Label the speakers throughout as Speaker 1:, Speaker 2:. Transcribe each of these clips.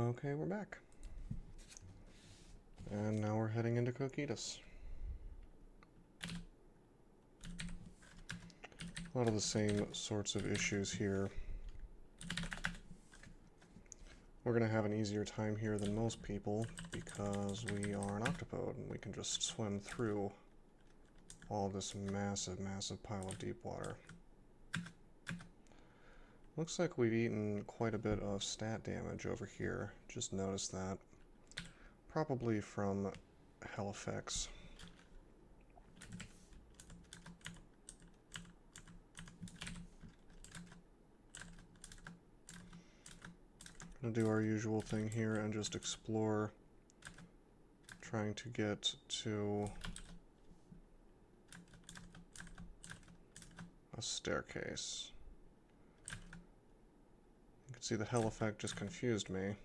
Speaker 1: Okay, we're back. And now we're heading into Cocytus. A lot of the same sorts of issues here. We're going to have an easier time here than most people because we are an octopode and we can just swim through all this massive, massive pile of deep water. Looks like we've eaten quite a bit of stat damage over here. Just noticed that. Probably from hell effects. Gonna do our usual thing here and just explore, trying to get to a staircase. You can see the hell effect just confused me.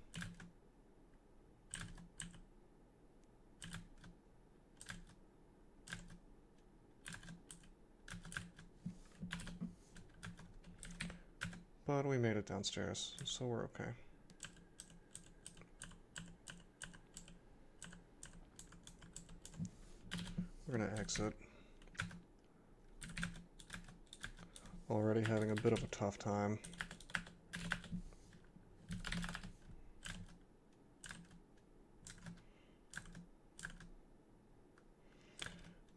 Speaker 1: But we made it downstairs, so we're okay. We're gonna exit. Already having a bit of a tough time.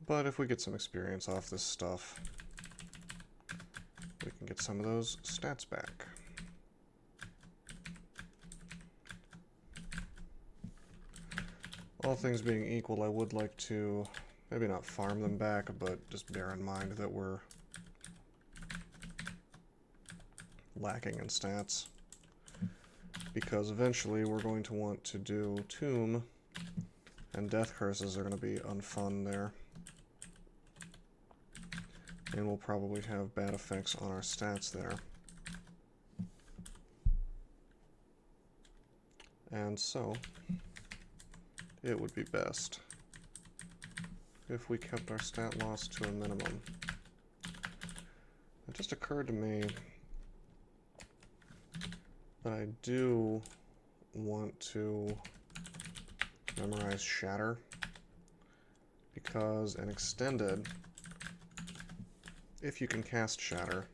Speaker 1: But if we get some experience off this stuff, we can get some of those stats back. All things being equal, I would like to maybe not farm them back, but just bear in mind that we're lacking in stats. Because eventually we're going to want to do Tomb, and Death Curses are going to be unfun there. And we'll probably have bad effects on our stats there. And so, it would be best if we kept our stat loss to a minimum. It just occurred to me that I do want to memorize Shatter, because an extended, if you can cast Shatter,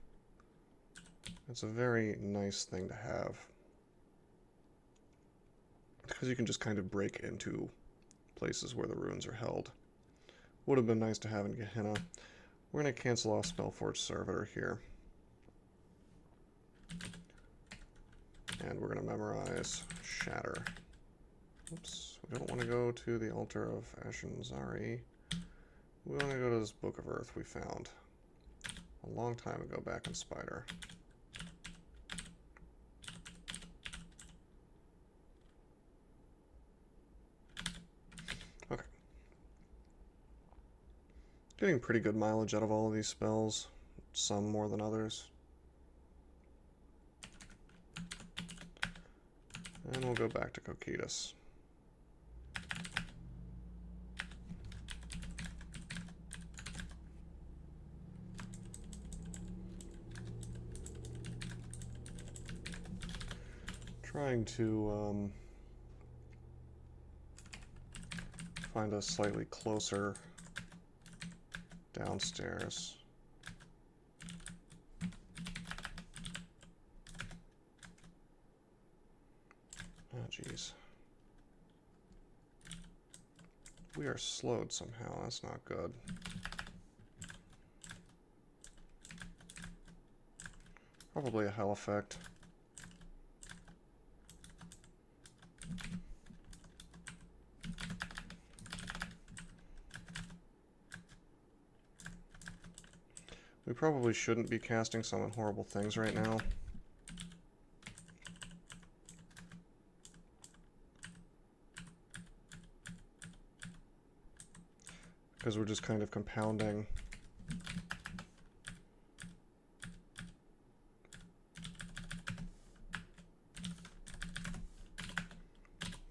Speaker 1: it's a very nice thing to have, because you can just kind of break into places where the runes are held. Would have been nice to have in Gehenna. We're going to cancel off Spellforge Servitor here. And we're going to memorize Shatter. Oops, we don't want to go to the Altar of Ashen-Zari. We want to go to this Book of Earth we found a long time ago back in Spider. Okay. Getting pretty good mileage out of all of these spells, some more than others. And we'll go back to Cocytus. Trying to find a slightly closer downstairs. Oh, jeez. We are slowed somehow. That's not good. Probably a hell effect. We probably shouldn't be casting Summon Horrible Things right now. Because we're just kind of compounding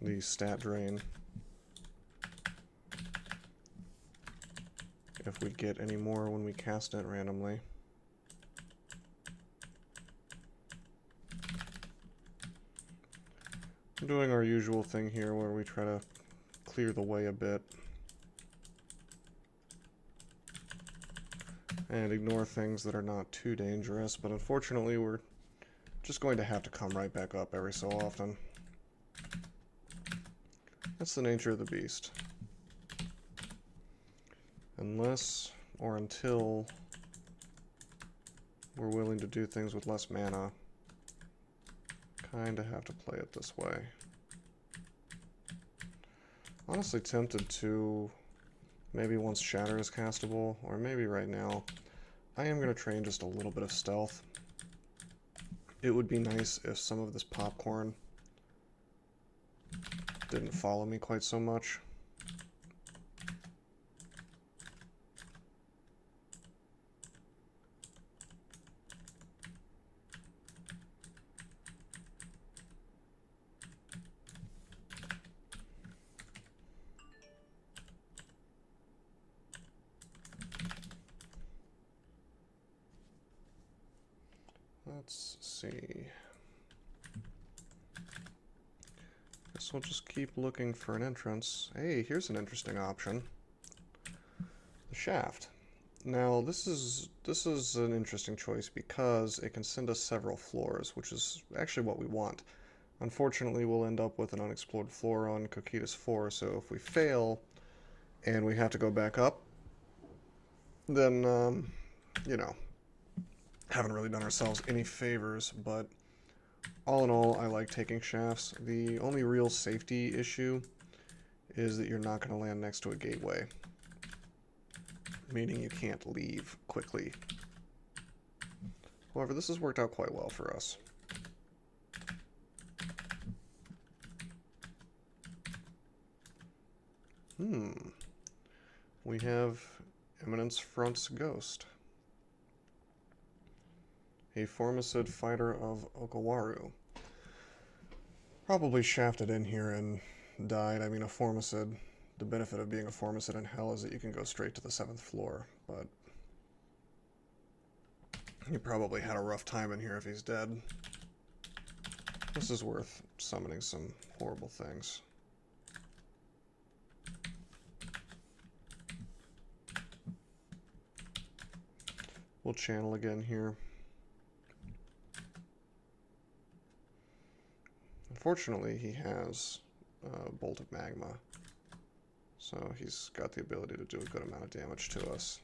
Speaker 1: the stat drain. If we get any more when we cast it randomly. doing our usual thing here where we try to clear the way a bit and ignore things that are not too dangerous, but unfortunately we're just going to have to come right back up every so often. That's the nature of the beast. Unless or until we're willing to do things with less mana, kinda have to play it this way. Honestly tempted to, maybe once Shatter is castable, or maybe right now, I am going to train just a little bit of stealth. It would be nice if some of this popcorn didn't follow me quite so much. Let's see. Guess we'll just keep looking for an entrance. Hey, here's an interesting option. The shaft. Now, this is an interesting choice because it can send us several floors, which is actually what we want. Unfortunately, we'll end up with an unexplored floor on Cocytus 4, so if we fail and we have to go back up, then, you know, haven't really done ourselves any favors, but all in all, I like taking shafts. The only real safety issue is that you're not going to land next to a gateway, meaning you can't leave quickly. However, this has worked out quite well for us. We have Eminence Front's Ghost. A Formicid fighter of Okawaru. Probably shafted in here and died. I mean, a Formicid, the benefit of being a Formicid in Hell is that you can go straight to the 7th floor, but he probably had a rough time in here if he's dead. This is worth summoning some horrible things. We'll channel again here. Unfortunately, he has Bolt of Magma, so he's got the ability to do a good amount of damage to us.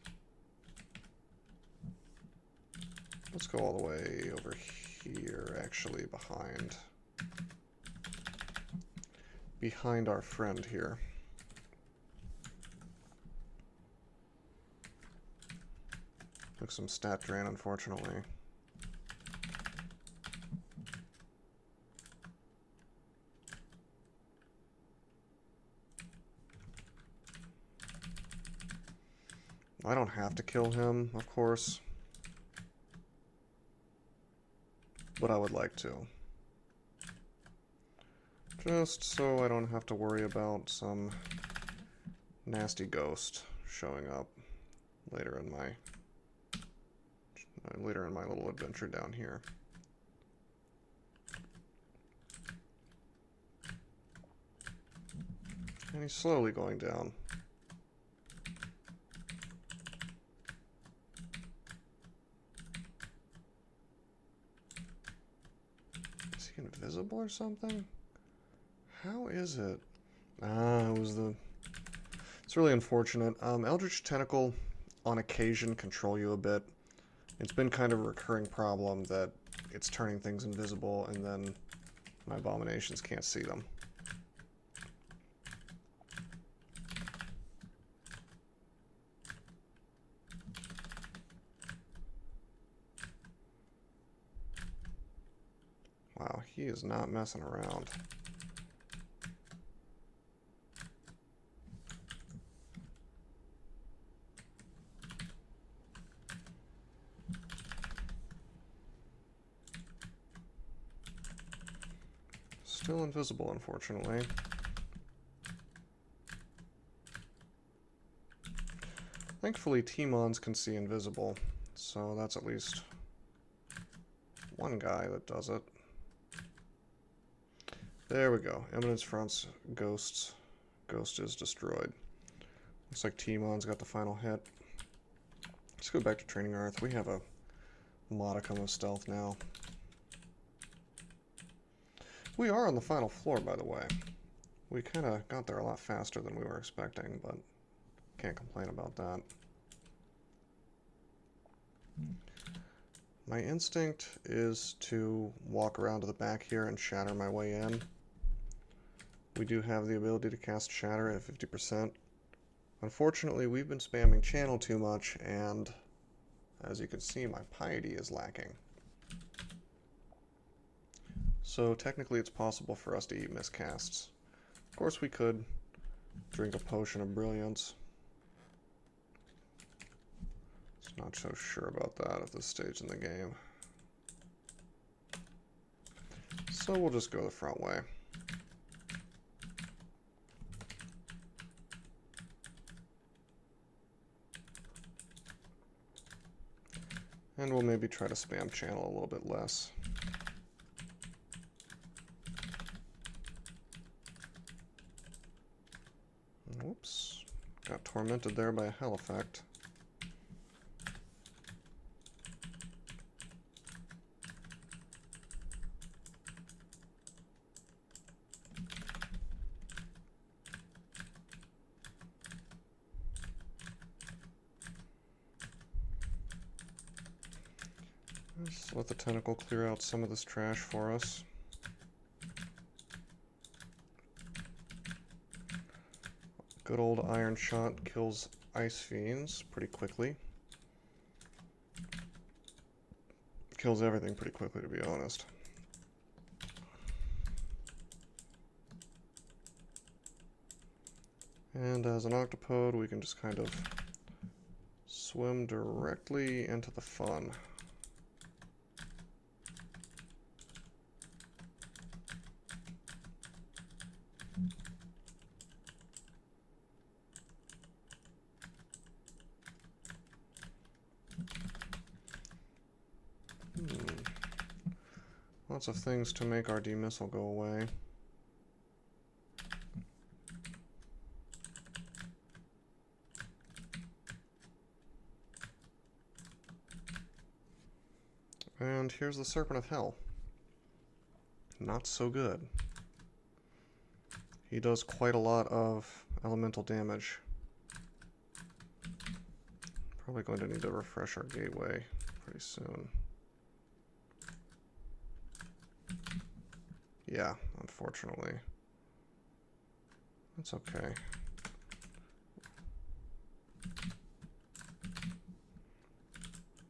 Speaker 1: Let's go all the way over here, actually, behind our friend here. Took some stat drain, unfortunately. I don't have to kill him, of course, but I would like to. Just so I don't have to worry about some nasty ghost showing up later in my little adventure down here. And he's slowly going down. Is he invisible or something? How is it? It's really unfortunate. Eldritch Tentacle on occasion control you a bit. It's been kind of a recurring problem that it's turning things invisible and then my abominations can't see them. Wow, he is not messing around. Still invisible, unfortunately. Thankfully, T-Mons can see invisible, so that's at least one guy that does it. There we go. Eminence fronts, ghosts. Ghost is destroyed. Looks like Timon's got the final hit. Let's go back to Training Earth. We have a modicum of stealth now. We are on the final floor, by the way. We kind of got there a lot faster than we were expecting, but can't complain about that. My instinct is to walk around to the back here and shatter my way in. We do have the ability to cast Shatter at 50%. Unfortunately, we've been spamming channel too much, and as you can see, my piety is lacking. So technically it's possible for us to eat miscasts. Of course we could drink a potion of brilliance. Just not so sure about that at this stage in the game. So we'll just go the front way. And we'll maybe try to spam channel a little bit less. Whoops. Got tormented there by a hell effect. Let's let the tentacle clear out some of this trash for us. Good old Iron Shot kills Ice Fiends pretty quickly. Kills everything pretty quickly, to be honest. And as an Octopode, we can just kind of swim directly into the fun. Lots of things to make our demissile go away. And here's the Serpent of Hell. Not so good. He does quite a lot of elemental damage. Probably going to need to refresh our gateway pretty soon. Yeah, unfortunately. That's okay.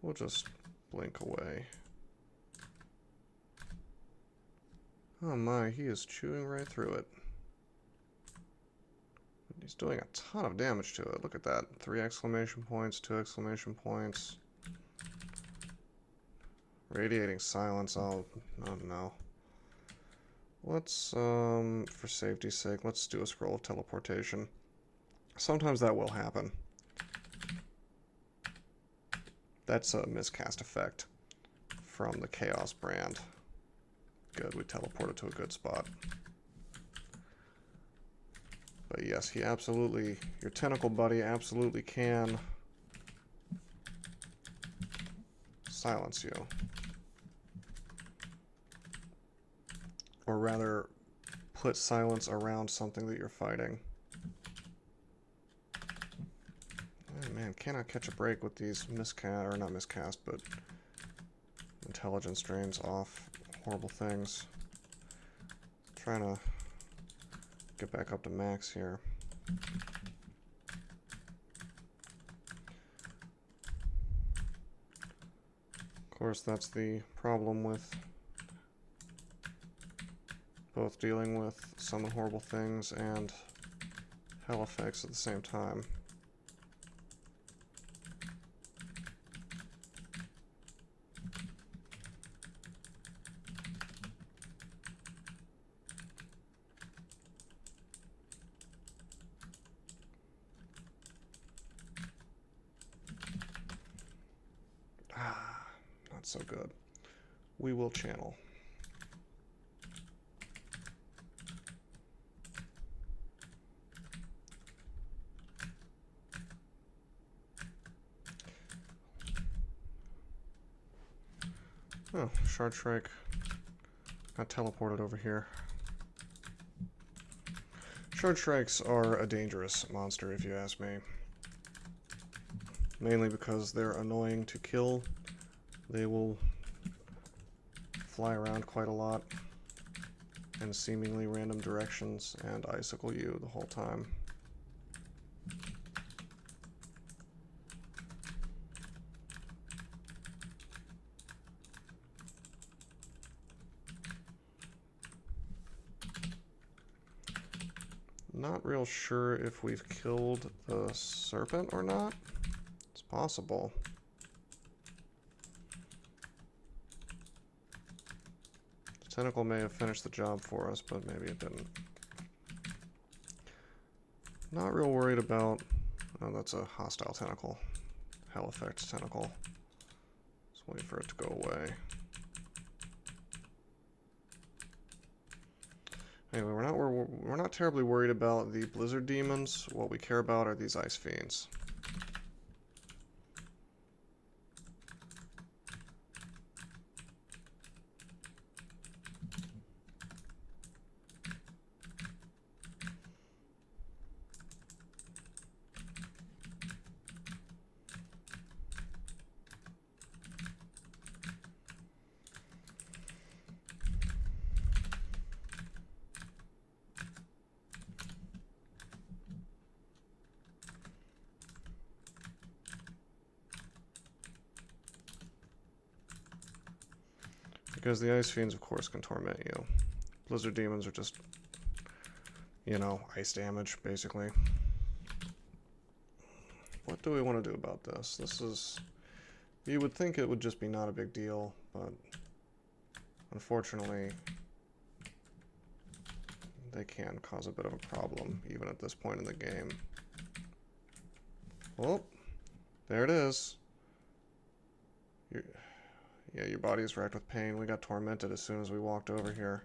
Speaker 1: We'll just blink away. Oh my, he is chewing right through it. He's doing a ton of damage to it. Look at that. 3 exclamation points, 2 exclamation points. Radiating silence. Oh no. Let's, for safety's sake, let's do a scroll of teleportation. Sometimes that will happen. That's a miscast effect from the Chaos brand. Good, we teleported to a good spot. But yes, he absolutely, your tentacle buddy absolutely can silence you. Or rather, put silence around something that you're fighting. Oh man, cannot catch a break with these miscast, or not miscast, but intelligence drains off horrible things. Trying to get back up to max here. Of course, that's the problem with both dealing with summon horrible things and hell effects at the same time. Not so good. We will channel. Oh, Shard Shrike got teleported over here. Shard Shrikes are a dangerous monster, if you ask me. Mainly because they're annoying to kill. They will fly around quite a lot in seemingly random directions and icicle you the whole time. Not real sure if we've killed the serpent or not. It's possible. The tentacle may have finished the job for us, but maybe it didn't. Not real worried about... Oh, that's a hostile tentacle. Hell effect tentacle. Just wait for it to go away. Anyway, we're not terribly worried about the blizzard demons. What we care about are these ice fiends. Because the ice fiends, of course, can torment you. Blizzard demons are just, you know, ice damage, basically. What do we want to do about this? This is... You would think it would just be not a big deal, but unfortunately, they can cause a bit of a problem, even at this point in the game. Oh, there it is. Yeah, your body is racked with pain. We got tormented as soon as we walked over here.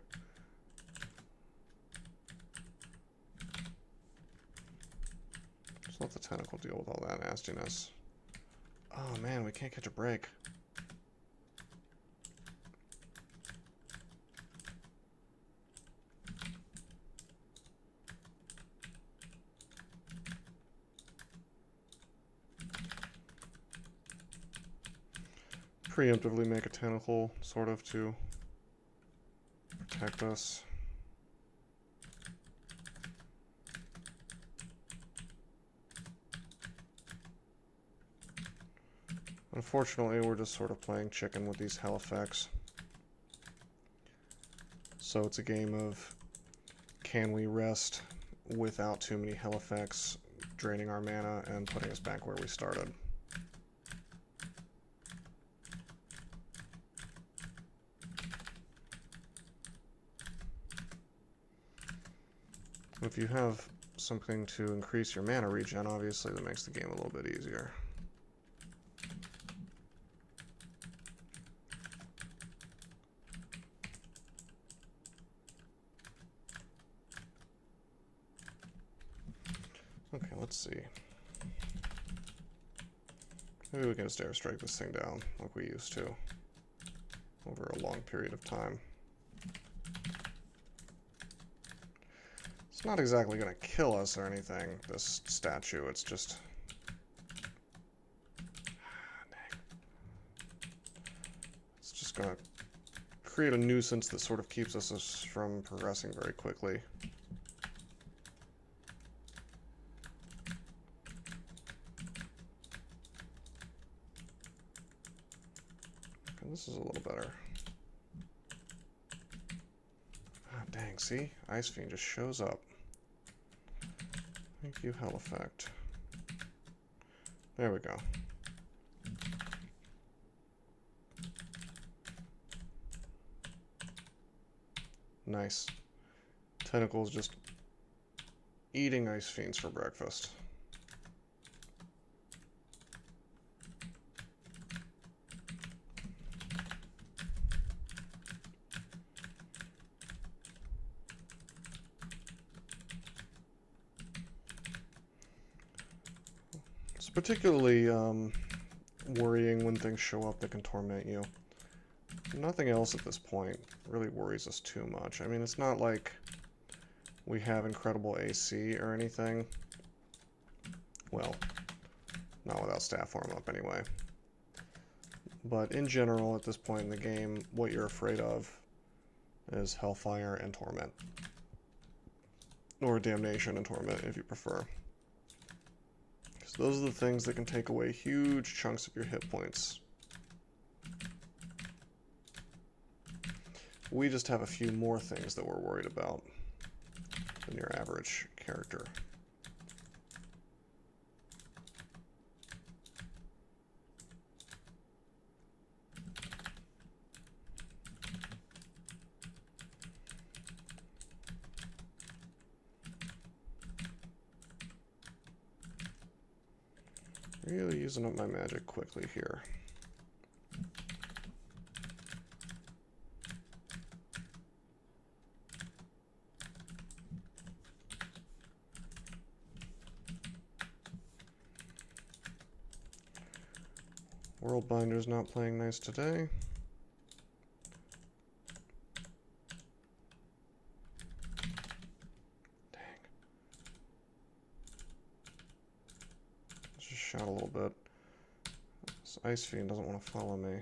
Speaker 1: Just let the tentacle deal with all that nastiness. Oh man, we can't catch a break. Preemptively make a tentacle, sort of, to protect us. Unfortunately, we're just sort of playing chicken with these hell effects. So it's a game of, can we rest without too many hell effects draining our mana and putting us back where we started? If you have something to increase your mana regen, obviously that makes the game a little bit easier. Okay, let's see. Maybe we can just airstrike this thing down like we used to over a long period of time. It's not exactly going to kill us or anything, this statue. It's just... Dang. It's just going to create a nuisance that sort of keeps us from progressing very quickly. Okay, this is a little better. Ah, dang, see? Ice Fiend just shows up. Thank you, hell effect. There we go. Nice. Tentacles just eating ice fiends for breakfast. It's particularly worrying when things show up that can torment you. Nothing else at this point really worries us too much. I mean, it's not like we have incredible AC or anything. Well, not without staff form up anyway. But in general, at this point in the game, what you're afraid of is Hellfire and Torment. Or Damnation and Torment, if you prefer. Because those are the things that can take away huge chunks of your hit points. We just have a few more things that we're worried about than your average character. Really using up my magic quickly here. Worldbinder's not playing nice today. Dang. Let's just shout a little bit. This Ice Fiend doesn't want to follow me.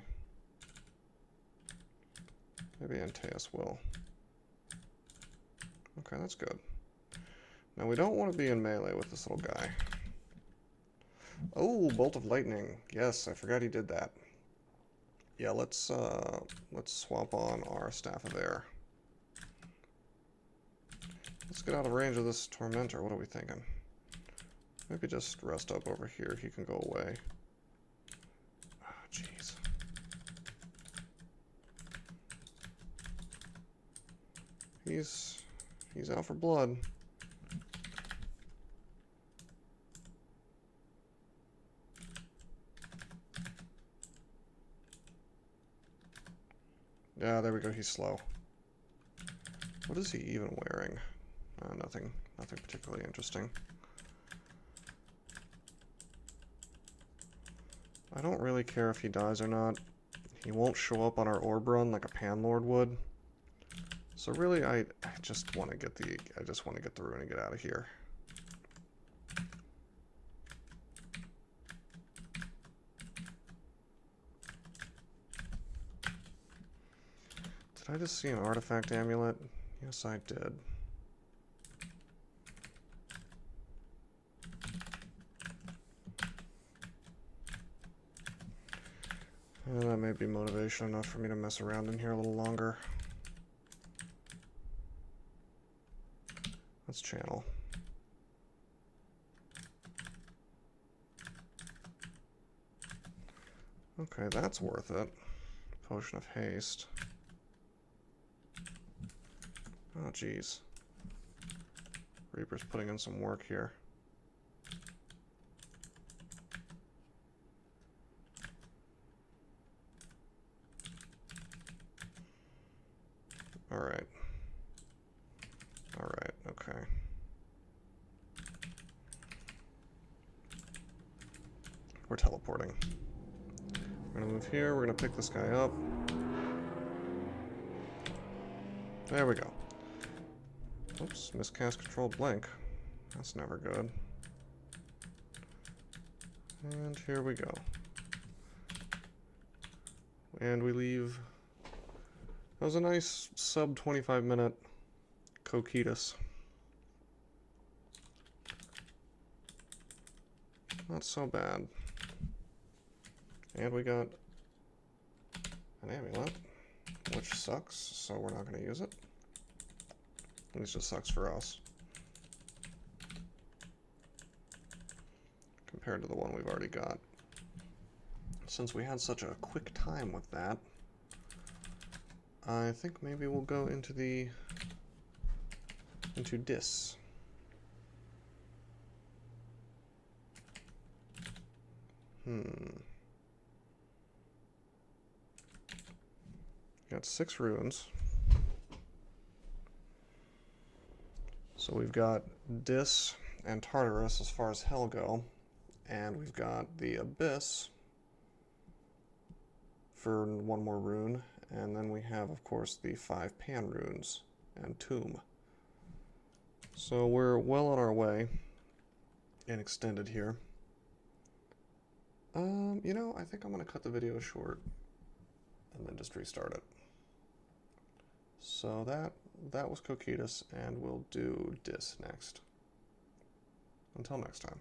Speaker 1: Maybe Antaeus will. Okay, that's good. Now we don't want to be in melee with this little guy. Oh, Bolt of Lightning. Yes, I forgot he did that. Yeah, let's swap on our Staff of Air. Let's get out of range of this Tormentor. What are we thinking? Maybe just rest up over here. He can go away. Ah, jeez. He's out for blood. Yeah, there we go, he's slow. What is he even wearing? Nothing particularly interesting. I don't really care if he dies or not. He won't show up on our orb run like a Panlord would. So really, I just want to get the rune and get out of here. Did I just see an artifact amulet? Yes, I did. That may be motivation enough for me to mess around in here a little longer. Let's channel. Okay, that's worth it. Potion of Haste. Oh, jeez. Reaper's putting in some work here. Alright. Alright, okay. We're teleporting. We're gonna move here, we're gonna pick this guy up. There we go. Oops, miscast control blank. That's never good. And here we go. And we leave. That was a nice sub 25 minute Cocytus. Not so bad. And we got an amulet, which sucks, so we're not going to use it. At least it sucks for us. Compared to the one we've already got. Since we had such a quick time with that, I think maybe we'll go into Dis. Got 6 runes. So we've got Dis and Tartarus as far as hell go, and we've got the Abyss for 1 more rune, And then we have, of course, the 5 pan runes and tomb. So we're well on our way and extended here. You know, I think I'm going to cut the video short and then just restart it. So that was Cocytus, and we'll do Dis next. Until next time.